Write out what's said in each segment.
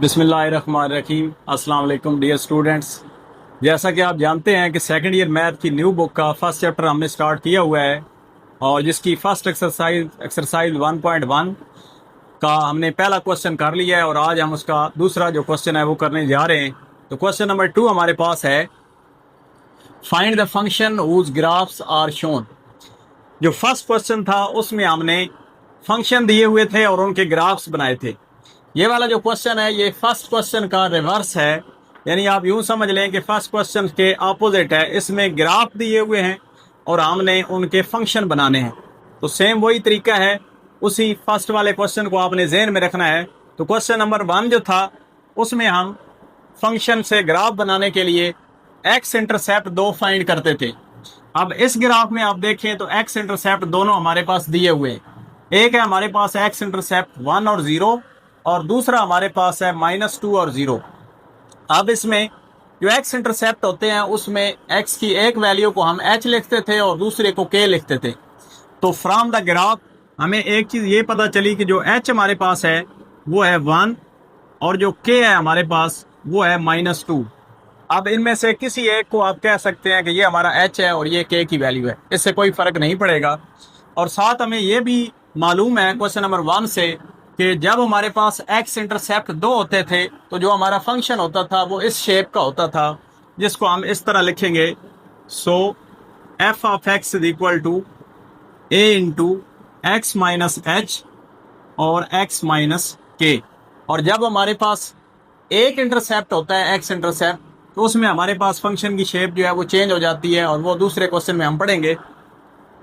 बिस्मिल्लाहिर्रहमानिर्रहीम। अस्सलाम वालेकुम डियर स्टूडेंट्स। जैसा कि आप जानते हैं कि सेकंड ईयर मैथ की न्यू बुक का फर्स्ट चैप्टर हमने स्टार्ट किया हुआ है और जिसकी फर्स्ट एक्सरसाइज 1.1 का हमने पहला क्वेश्चन कर लिया है और आज हम उसका दूसरा जो क्वेश्चन है वो करने जा रहे हैं। तो क्वेश्चन नंबर 2 हमारे पास है, find the function whose graphs are shown. जो फर्स्ट क्वेश्चन था उसमें हमने फंक्शन दिए हुए थे और उनके ग्राफ्स बनाए थे। ये वाला जो क्वेश्चन है ये फर्स्ट क्वेश्चन का रिवर्स है, यानी आप यूं समझ लें कि फर्स्ट क्वेश्चन के ऑपोजिट है। इसमें ग्राफ दिए हुए हैं और हमने उनके फंक्शन बनाने हैं। तो सेम वही तरीका है, उसी फर्स्ट वाले क्वेश्चन को आपने जहन में रखना है। तो क्वेश्चन नंबर 1 जो था उसमें हम फंक्शन से ग्राफ बनाने के लिए एक्स इंटरसेप्ट 2 फाइंड करते थे। अब इस ग्राफ में आप देखें तो एक्स इंटरसेप्ट दोनों हमारे पास दिए हुए हैं। एक है हमारे पास एक्स इंटरसेप्ट 1 और 0 और दूसरा हमारे पास है -2 और 0। अब इसमें जो एक्स इंटरसेप्ट होते हैं उसमें एक्स की एक वैल्यू को हम एच लिखते थे और दूसरे को के लिखते थे। तो फ्रॉम द ग्राफ हमें एक चीज ये पता चली कि जो एच हमारे पास है वो है 1 और जो के है हमारे पास वो है -2। अब इनमें से किसी एक को आप कह सकते हैं कि ये हमारा एच है और ये के की वैल्यू है, इससे कोई फर्क नहीं पड़ेगा। और साथ हमें ये भी मालूम है क्वेश्चन नंबर 1 से कि जब हमारे पास एक्स इंटरसेप्ट 2 होते थे तो जो हमारा फंक्शन होता था वो इस शेप का होता था, जिसको हम इस तरह लिखेंगे। So f of x is equal to a into x minus h और एक्स माइनस के। और जब हमारे पास एक इंटरसेप्ट होता है एक्स इंटरसेप्ट, तो उसमें हमारे पास फंक्शन की शेप जो है वो चेंज हो जाती है और वो दूसरे क्वेश्चन में हम पढ़ेंगे।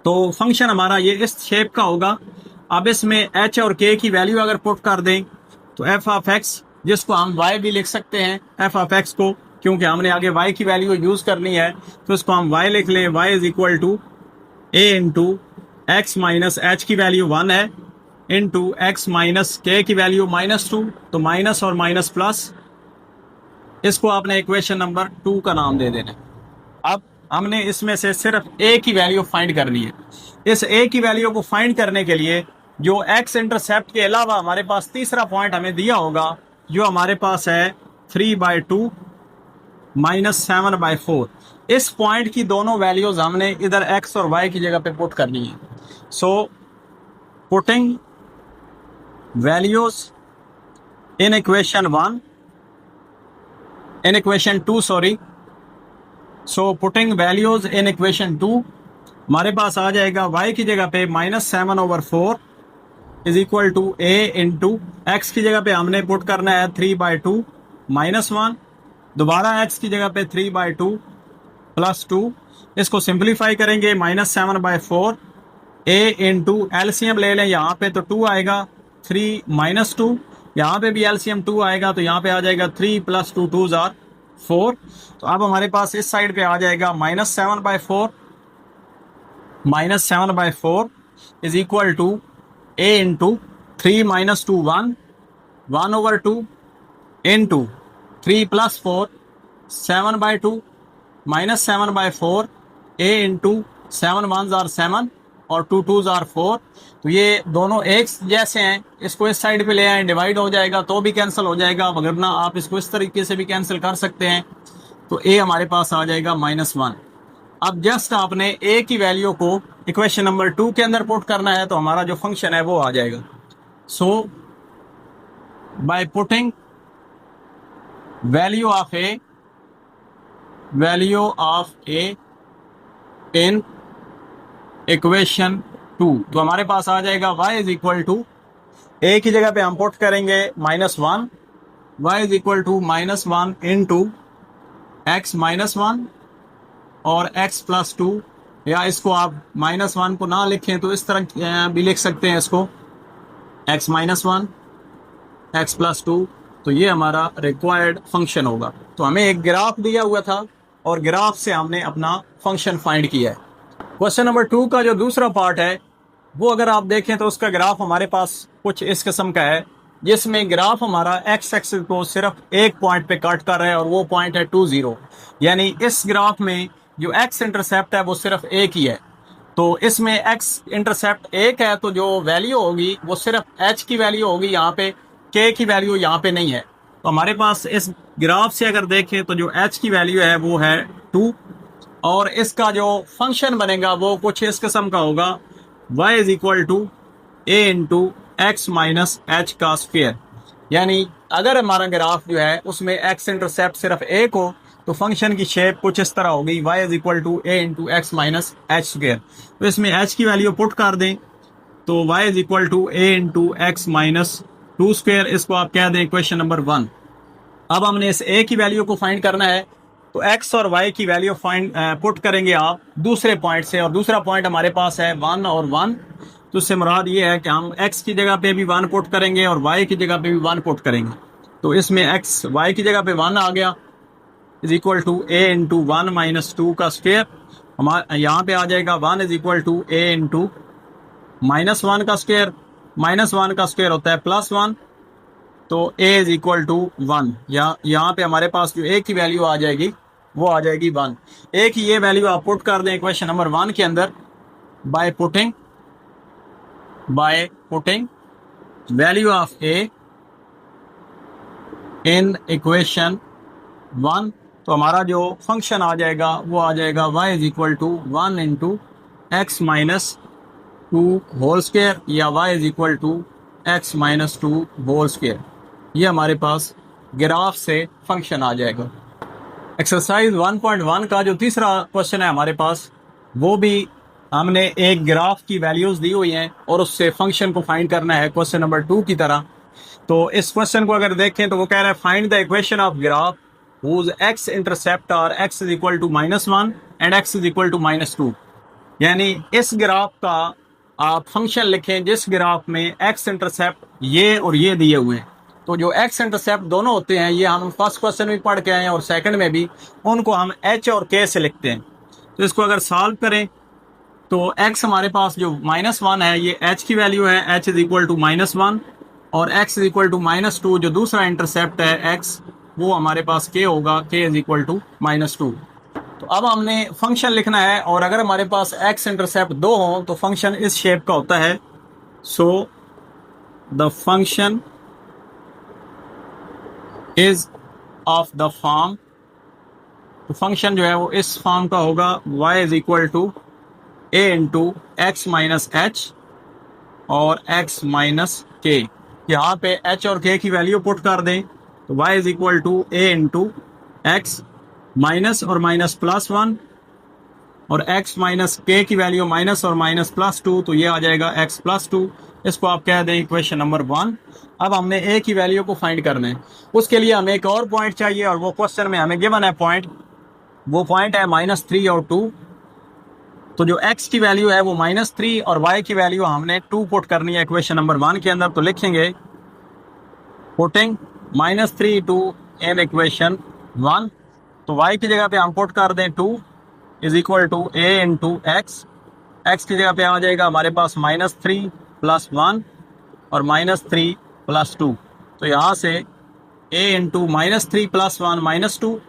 तो फंक्शन हमारा ये इस शेप का होगा। अब इसमें एच और के की वैल्यू अगर पुट कर दें तो एफ ऑफ एक्स, जिसको हम वाई भी लिख सकते हैं एफ ऑफ एक्स को, क्योंकि हमने आगे वाई की वैल्यू यूज करनी है तो इसको हम वाई लिख लें। Y is equal to a into x minus h की वैल्यू 1 है इंटू एक्स माइनस के की वैल्यू -2। तो माइनस और माइनस प्लस, इसको आपने इक्वेशन नंबर 2 का नाम दे देना। अब हमने इसमें से सिर्फ ए की वैल्यू फाइंड करनी है। इस ए की वैल्यू को फाइंड करने के लिए जो एक्स इंटरसेप्ट के अलावा हमारे पास तीसरा पॉइंट हमें दिया होगा, जो हमारे पास है 3/2 -7/4। इस पॉइंट की दोनों वैल्यूज हमने इधर एक्स और वाई की जगह पे पुट करनी है। So putting values in equation 1 in equation 2 sorry. So putting values in equation 2 हमारे पास आ जाएगा y की जगह पे -7/4 is equal to a into x की जगह पे हमने पुट करना है 3/2 -1, दोबारा x की जगह पे 3/2 +2। इसको सिंप्लीफाई करेंगे -7/4 a इंटू एलसीएम ले लें यहाँ पे तो 2 आएगा, 3 -2 यहाँ पे भी एलसीएम 2 आएगा तो यहाँ पे आ जाएगा 3 + 2 2 = 4। तो अब हमारे पास इस साइड पे आ जाएगा -7/4 is equal to a into 3 - 2 1/2 into 3 + 4 7/2 -7/4 a into 7 1s are 7 और 2 2s are 4। तो ये दोनों एक जैसे हैं, इसको इस साइड पे ले आए, डिवाइड हो जाएगा तो भी कैंसिल हो जाएगा, वरना आप इसको इस तरीके से भी कैंसिल कर सकते हैं। तो a हमारे पास आ जाएगा -1। अब जस्ट आपने a की वैल्यू को इक्वेशन नंबर 2 के अंदर पुट करना है तो हमारा जो फंक्शन है वो आ जाएगा। So by putting value of a in equation 2, तो हमारे पास आ जाएगा y is equal to a की जगह पे हम पुट करेंगे -1, y is equal to -1 into x -1 और x + 2, या इसको आप -1 को ना लिखें तो इस तरह भी लिख सकते हैं इसको x -1 x + 2। तो ये हमारा रिक्वायर्ड फंक्शन होगा। तो हमें एक ग्राफ दिया हुआ था और ग्राफ से हमने अपना फंक्शन फाइंड किया है। क्वेश्चन नंबर 2 का जो दूसरा पार्ट है वो अगर आप देखें तो उसका ग्राफ हमारे पास कुछ इस किस्म का है, जिसमें ग्राफ हमारा एक्स एक्सिस को सिर्फ एक पॉइंट पे कट कर रहा है और वो पॉइंट है 2 0। यानी इस ग्राफ में जो एक्स इंटरसेप्ट है वो सिर्फ एक ही है। तो इसमें एक्स इंटरसेप्ट एक है तो जो वैल्यू होगी वो सिर्फ एच की वैल्यू होगी यहाँ पे, के की वैल्यू यहाँ पे नहीं है। तो हमारे पास इस ग्राफ से अगर देखें तो जो h की वैल्यू है वो है 2 और इसका जो फंक्शन बनेगा वो कुछ इस किस्म का होगा y is equal to a into x minus h का स्क्वेयर। यानी अगर हमारा ग्राफ जो है उसमें x इंटरसेप्ट सिर्फ एक हो तो फंक्शन की शेप कुछ इस तरह होगी y is equal to a into x minus h square. तो इसमें h की वैल्यू पुट कर दें तो y is equal to a into x minus 2 square, इसको आप कह दें इक्वेशन नंबर 1। अब हमने इस a की वैल्यू को फाइंड करना है तो x और y की वैल्यू फाइंड पुट करेंगे आप दूसरे पॉइंट से, और दूसरा पॉइंट हमारे पास है 1 और 1। तो उससे मुराद ये है कि हम x की जगह पे भी 1 पुट करेंगे और y की जगह पे भी 1 पुट करेंगे। तो इसमें x y की जगह पे 1 आ गया is equal to a into 1 minus 2 का स्क्वेयर। हमारा यहाँ पे आ जाएगा 1 is equal to a into minus 1 का स्क्वेयर। माइनस 1 का स्क्वेयर होता है प्लस 1, तो a इज इक्वल टू 1। यहाँ पे हमारे पास जो a की वैल्यू आ जाएगी वो आ जाएगी 1। a की ये वैल्यू आप पुट कर दें इक्वेशन नंबर 1 के अंदर bye putting value of a in equation 1। तो हमारा जो फंक्शन आ जाएगा वो आ जाएगा y is equal to 1 into x minus 2 whole square या y is equal to x minus 2 whole square. ये हमारे पास ग्राफ से फंक्शन आ जाएगा। एक्सरसाइज 1.1 का जो तीसरा क्वेश्चन है हमारे पास, वो भी हमने एक ग्राफ की वैल्यूज दी हुई हैं और उससे फंक्शन को फाइंड करना है क्वेश्चन नंबर 2 की तरह। तो इस क्वेश्चन को अगर देखें तो वो कह रहा है find the equation of graph whose x intercept और x is equal to -1 and x is equal to -2। यानी इस ग्राफ का आप फंक्शन लिखें जिस ग्राफ में x इंटरसेप्ट ये और ये दिए हुए हैं। तो जो x इंटरसेप्ट दोनों होते हैं ये हम फर्स्ट क्वेश्चन में पढ़ के आए हैं और सेकंड में भी, उनको हम h और k से लिखते हैं। तो इसको अगर सॉल्व करें तो x हमारे पास जो -1 है ये h की वैल्यू है, h इज इक्वल टू -1, और x इज इक्वल टू -2 जो दूसरा इंटरसेप्ट है x वो हमारे पास k होगा, k इज इक्वल टू -2। तो अब हमने फंक्शन लिखना है और अगर हमारे पास x इंटरसेप्ट 2 हो तो फंक्शन इस शेप का होता है। So the function is of the form, तो फंक्शन जो है वो इस फॉर्म का होगा y is equal to a into x minus h और x माइनस k। यहाँ पे h और k की वैल्यू पुट कर दें तो y is equal to a into x minus और माइनस +1 और x माइनस k की वैल्यू माइनस और माइनस +2, तो ये आ जाएगा x +2। इसको आप कह दें इक्वेशन नंबर 1। अब हमने a की वैल्यू को फाइंड करना है, उसके लिए हमें एक और पॉइंट चाहिए और वो क्वेश्चन में हमें गिवन है पॉइंट, वो पॉइंट है -3 और 2। तो जो x की वैल्यू है वो -3 और y की वैल्यू हमने 2 पुट करनी है इक्वेशन नंबर 1 के अंदर। तो लिखेंगे पुटिंग -3 टू इन इक्वेशन 1। तो y की जगह पे हम पुट कर दें 2 is equal to a into x. X की जगह पे आ जाएगा हमारे पास -3 + 1 और -3 + 2। तो यहाँ से a इंटू -3 + 1 -2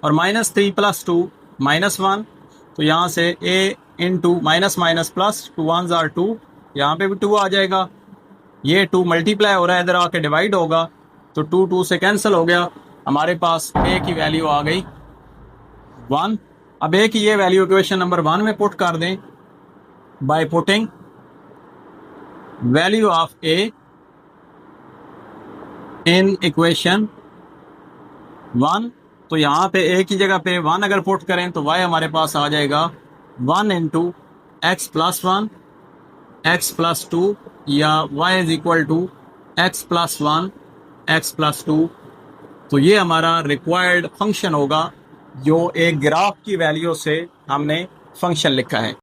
और -3 + 2 -1। तो यहाँ से a into minus minus plus 2 1s are 2, यहाँ पे भी 2 आ जाएगा। ये 2 मल्टीप्लाई हो रहा है, इधर आके डिवाइड होगा तो 2 2 से कैंसिल हो गया। हमारे पास a की वैल्यू आ गई 1। अब a की ये वैल्यू इक्वेशन नंबर 1 में पुट कर दें bye putting value of a in equation 1। तो यहाँ पे a की जगह पे 1 अगर पुट करें तो y हमारे पास आ जाएगा 1 इंटू एक्स +1 x +2 या y is equal to x +1 x +2। तो ये हमारा रिक्वायर्ड फंक्शन होगा जो एक ग्राफ की वैल्यू से हमने फंक्शन लिखा है।